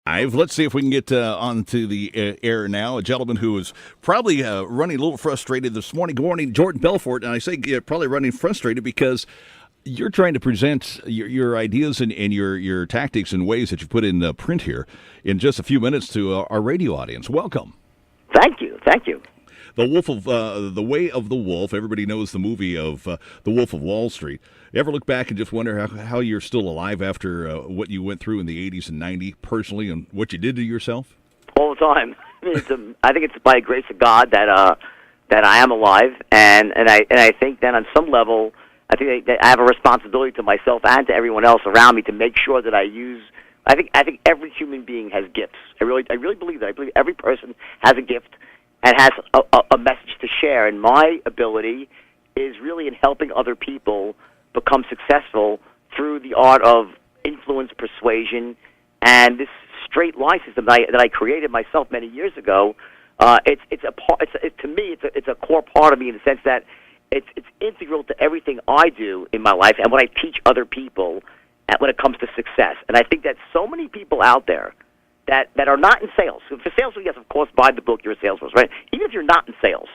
live. Let's see if we can get onto the air now. A gentleman who is probably running a little frustrated this morning. Good morning, Jordan Belfort. And I say probably running frustrated because you're trying to present your ideas and your tactics and ways that you put in print here in just a few minutes to our radio audience. Welcome. Thank you. The Wolf of the Way of the Wolf. Everybody knows the movie of The Wolf of Wall Street. You ever look back and just wonder how you're still alive after what you went through in the 80s and 90s personally and what you did to yourself? All the time. I think it's by the grace of God that I am alive, and I think that on some level, I think that I have a responsibility to myself and to everyone else around me to make sure that I use. I think every human being has gifts. I really believe that. I believe every person has a gift and has a message to share. And my ability is really in helping other people become successful through the art of influence, persuasion, and this straight line system that I created myself many years ago. To me it's a core part of me in the sense that it's integral to everything I do in my life and what I teach other people when it comes to success. And I think that so many people out there that are not in sales. So for sales, yes, of course, buy the book, you're a salesperson, right? Even if you're not in sales,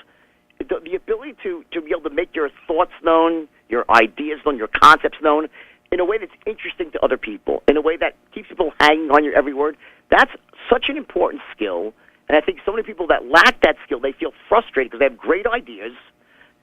the ability to be able to make your thoughts known, your ideas known, your concepts known in a way that's interesting to other people, in a way that keeps people hanging on your every word, that's such an important skill. And I think so many people that lack that skill, they feel frustrated because they have great ideas,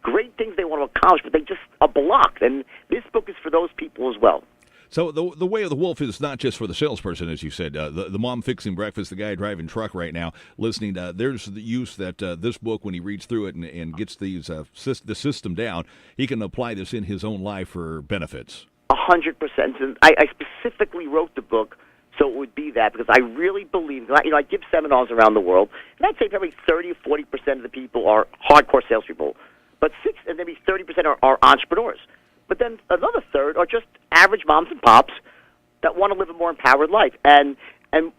great things they want to accomplish, but they just are blocked. And this book is for those people as well. So the Way of the Wolf is not just for the salesperson, as you said. The mom fixing breakfast, the guy driving truck right now, listening. There's the use that this book, when he reads through it and gets the system down, he can apply this in his own life for benefits. 100%. And I specifically wrote the book so it would be that because I really believe. I give seminars around the world, and I'd say probably 30 or 40% of the people are hardcore salespeople, but maybe 30% are entrepreneurs. But then another third are just average moms and pops that want to live a more empowered life. And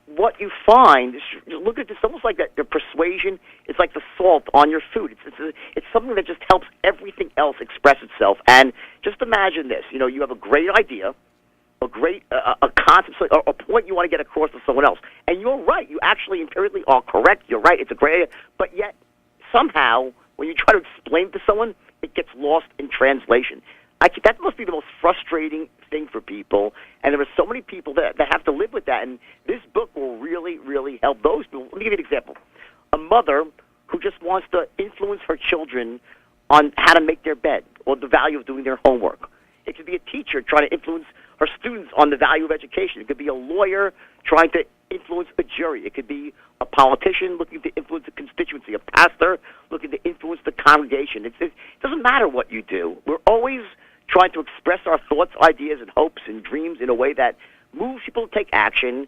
what you find is, look at this, almost like that. The persuasion is like the salt on your food. It's something that just helps everything else express itself. And just imagine this: you have a great idea, a great a concept, a point you want to get across to someone else, and you're right. You actually empirically are correct. You're right. It's a great idea, but yet somehow when you try to explain it to someone, it gets lost in translation. That must be the most frustrating thing for people, and there are so many people that have to live with that, and this book will really, really help those people. Let me give you an example. A mother who just wants to influence her children on how to make their bed or the value of doing their homework. It could be a teacher trying to influence her students on the value of education. It could be a lawyer trying to influence a jury. It could be a politician looking to influence a constituency, a pastor looking to influence the congregation. It doesn't matter what you do. We're always trying to express our thoughts, ideas, and hopes and dreams in a way that moves people to take action.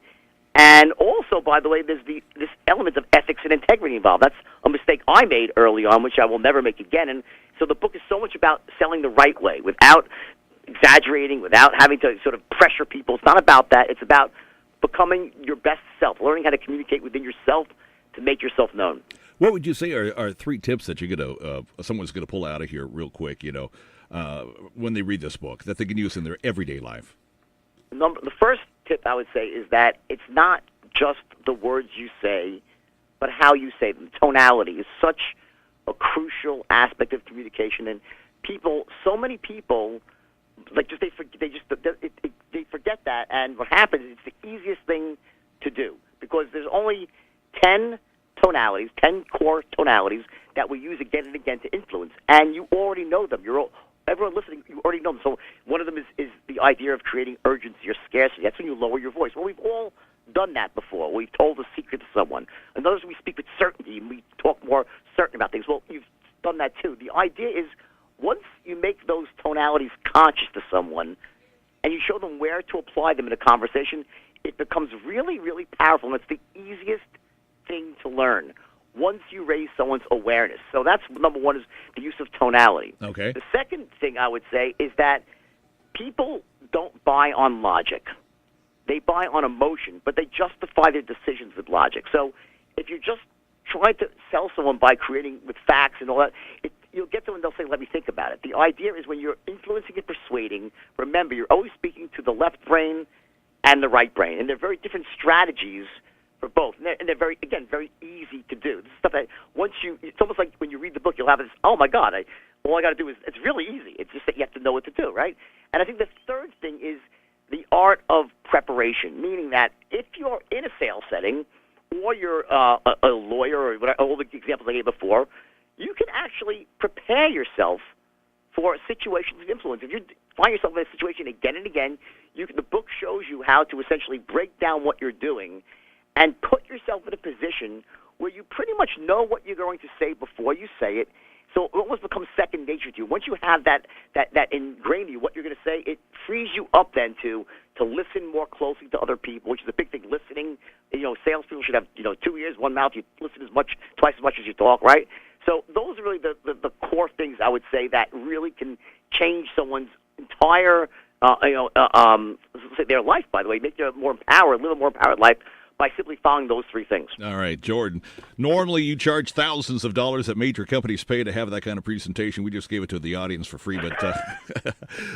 And also, by the way, there's this element of ethics and integrity involved. That's a mistake I made early on, which I will never make again. And so the book is so much about selling the right way, without exaggerating, without having to sort of pressure people. It's not about that. It's about becoming your best self, learning how to communicate within yourself to make yourself known. What would you say are three tips that someone's going to pull out of here real quick, when they read this book, that they can use in their everyday life? The first tip I would say is that it's not just the words you say, but how you say them. Tonality is such a crucial aspect of communication, and so many people, they forget that, and what happens is it's the easiest thing to do because there's only 10 tonalities, 10 core tonalities that we use again and again to influence, and you already know them. Everyone listening, you already know them. So one of them is the idea of creating urgency or scarcity. That's when you lower your voice. Well, we've all done that before. We've told a secret to someone. And others, we speak with certainty, and we talk more certain about things. Well, you've done that too. The idea is once you make those tonalities conscious to someone and you show them where to apply them in a conversation, it becomes really, really powerful, and it's the easiest thing to learn once you raise someone's awareness. So that's number one, is the use of tonality. Okay. The second thing I would say is that people don't buy on logic. They buy on emotion, but they justify their decisions with logic. So if you're just trying to sell someone by creating with facts and all that, you'll get to them and they'll say, let me think about it. The idea is when you're influencing and persuading, remember, you're always speaking to the left brain and the right brain. And they're very different strategies for both, and they're very easy to do. This is stuff that it's almost like when you read the book, you'll have this. Oh my God! All I got to do is it's really easy. It's just that you have to know what to do, right? And I think the third thing is the art of preparation, meaning that if you're in a sales setting or you're a lawyer or whatever, all the examples I gave before, you can actually prepare yourself for situations of influence. If you find yourself in a situation again and again, the book shows you how to essentially break down what you're doing and put yourself in a position where you pretty much know what you're going to say before you say it. So it almost becomes second nature to you. Once you have that ingrained in you, what you're going to say, it frees you up then to listen more closely to other people, which is a big thing. Listening, salespeople should have 2 ears, one mouth. You listen twice as much as you talk, right? So those are really the core things I would say that really can change someone's entire their life. By the way, make them more empowered, live a more empowered life, by simply following those three things. All right, Jordan. Normally, you charge thousands of dollars that major companies pay to have that kind of presentation. We just gave it to the audience for free, but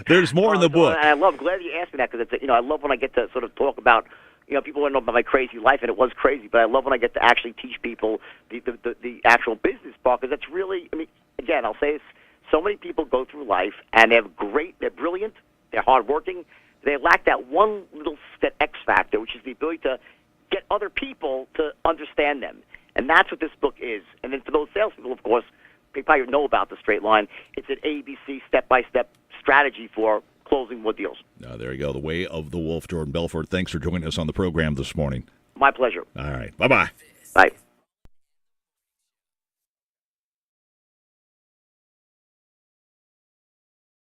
there's more in the book. And glad you asked me that, because I love when I get to sort of talk about. People want to know about my crazy life, and it was crazy, but I love when I get to actually teach people the actual business part, because that's really. Again, I'll say this: so many people go through life and they're brilliant, they're hardworking. They lack that one little X factor, which is the ability to get other people to understand them. And that's what this book is. And then for those salespeople, of course, they probably know about the straight line. It's an ABC step-by-step strategy for closing more deals. There you go. The Way of the Wolf, Jordan Belfort. Thanks for joining us on the program this morning. My pleasure. All right. Bye-bye. Bye.